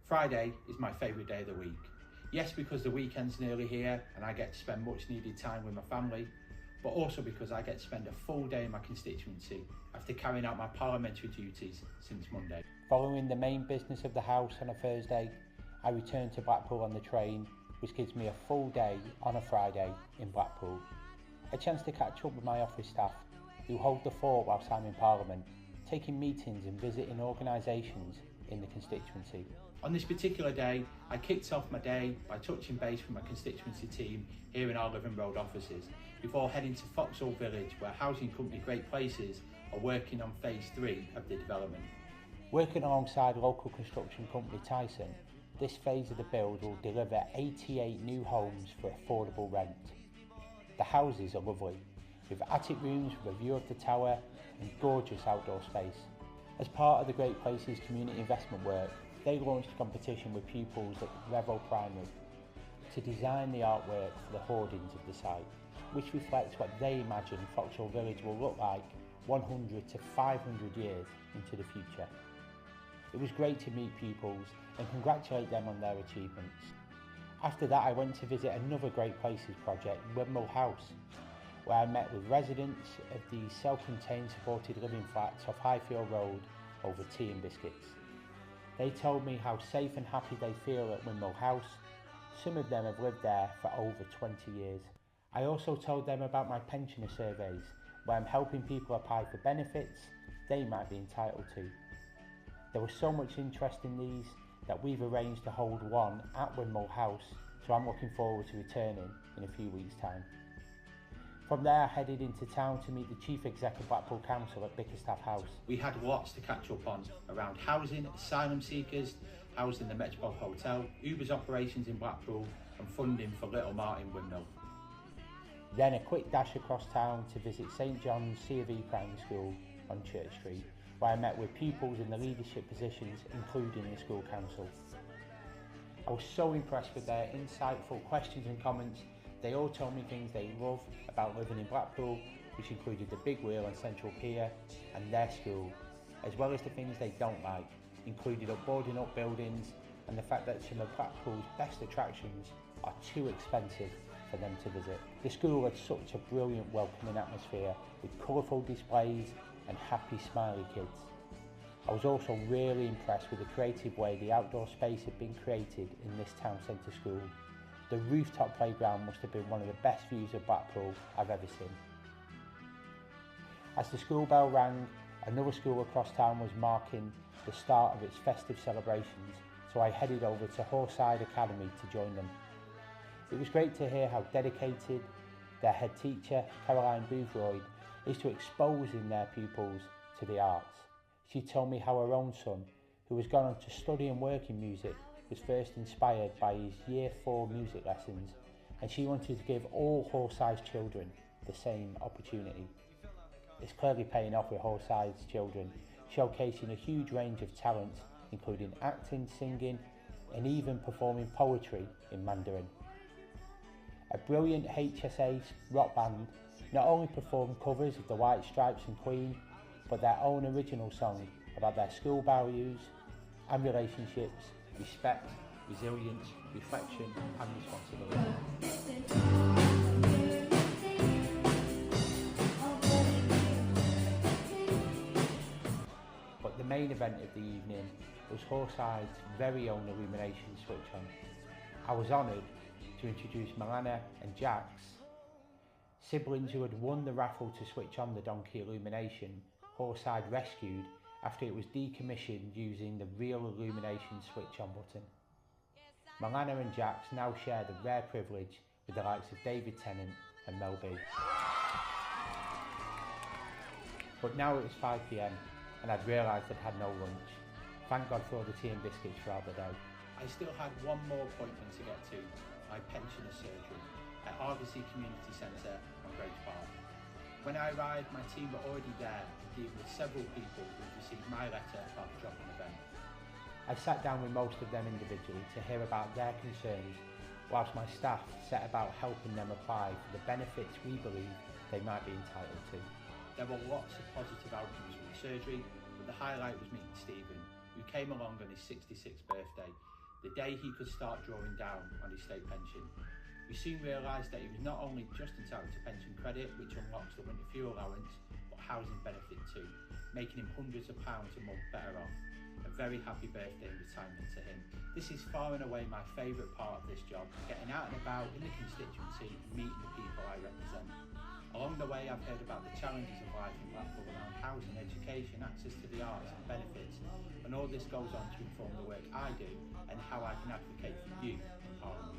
Friday is my favourite day of the week. Yes, because the weekend's nearly here and I get to spend much needed time with my family, but also because I get to spend a full day in my constituency after carrying out my parliamentary duties since Monday. Following the main business of the house on a Thursday, I return to Blackpool on the train, which gives me a full day on a Friday in Blackpool. A chance to catch up with my office staff who hold the fort whilst I'm in Parliament, taking meetings and visiting organisations in the constituency. On this particular day, I kicked off my day by touching base with my constituency team here in our Living Road offices before heading to Foxhall Village, where housing company Great Places are working on phase 3 of the development. Working alongside local construction company Tyson, this phase of the build will deliver 88 new homes for affordable rent. The houses are lovely, with attic rooms with a view of the tower and gorgeous outdoor space. As part of the Great Places community investment work, they launched a competition with pupils at Revel Primary to design the artwork for the hoardings of the site, which reflects what they imagine Foxhall Village will look like 100 to 500 years into the future. It was great to meet pupils and congratulate them on their achievements. After that, I went to visit another Great Places project, Windmill House, where I met with residents of the self-contained supported living flats off Highfield Road over tea and biscuits. They told me how safe and happy they feel at Windmill House. Some of them have lived there for over 20 years. I also told them about my pensioner surveys, where I'm helping people apply for benefits they might be entitled to. There was so much interest in these that we've arranged to hold one at Windmill House, so I'm looking forward to returning in a few weeks' time. From there, I headed into town to meet the Chief Exec of Blackpool Council at Bickerstaff House. We had lots to catch up on around housing, asylum seekers, housed in the Metropole Hotel, Uber's operations in Blackpool and funding for Little Martin Windmill. Then a quick dash across town to visit St John's C of E Primary School on Church Street, where I met with pupils in the leadership positions, including the school council. I was so impressed with their insightful questions and comments. They all told me things they love about living in Blackpool, which included the Big Wheel and Central Pier and their school, as well as the things they don't like, including boarding up buildings and the fact that some of Blackpool's best attractions are too expensive for them to visit. The school had such a brilliant welcoming atmosphere with colourful displays and happy smiley kids. I was also really impressed with the creative way the outdoor space had been created in this town centre school. The rooftop playground must have been one of the best views of Blackpool I've ever seen. As the school bell rang, another school across town was marking the start of its festive celebrations, so I headed over to Hawe Side Academy to join them. It was great to hear how dedicated their head teacher, Caroline Boothroyd, is to exposing their pupils to the arts. She told me how her own son, who has gone on to study and work in music, was first inspired by his Year 4 music lessons, and she wanted to give all Hawe Side's children the same opportunity. It's clearly paying off with Hawe Side's children, showcasing a huge range of talents, including acting, singing, and even performing poetry in Mandarin. A brilliant HSA rock band not only performed covers of the White Stripes and Queen, but their own original song about their school values and relationships, respect, resilience, reflection and responsibility. But the main event of the evening was Hawe Side's very own illumination switch on. I was honoured to introduce Milana and Jax, siblings who had won the raffle to switch on the donkey illumination Hawe Side rescued after it was decommissioned using the real illumination switch on button. Milana and Jax now share the rare privilege with the likes of David Tennant and Mel B. But now it was 5 PM and I'd realised I'd had no lunch. Thank God for all the tea and biscuits throughout the day. I still had one more appointment to get to, my pensioner surgery at RVC Community Centre on Great Park. When I arrived, my team were already there, dealing with several people who had received my letter about the drop-in event. I sat down with most of them individually to hear about their concerns, whilst my staff set about helping them apply for the benefits we believe they might be entitled to. There were lots of positive outcomes from the surgery, but the highlight was meeting Stephen, who came along on his 66th birthday. day he could start drawing down on his state pension. We soon realised that he was not only just entitled to pension credit, which unlocks the winter fuel allowance, but housing benefit too, making him hundreds of pounds a month better off. A very happy birthday and retirement to him. This is far and away my favourite part of this job, getting out and about in the constituency and meeting the people I represent. Along the way I've heard about the challenges of life in Blackpool around housing, education, access to the arts and benefits, and all this goes on to inform the work I do and how I can advocate for you in Parliament.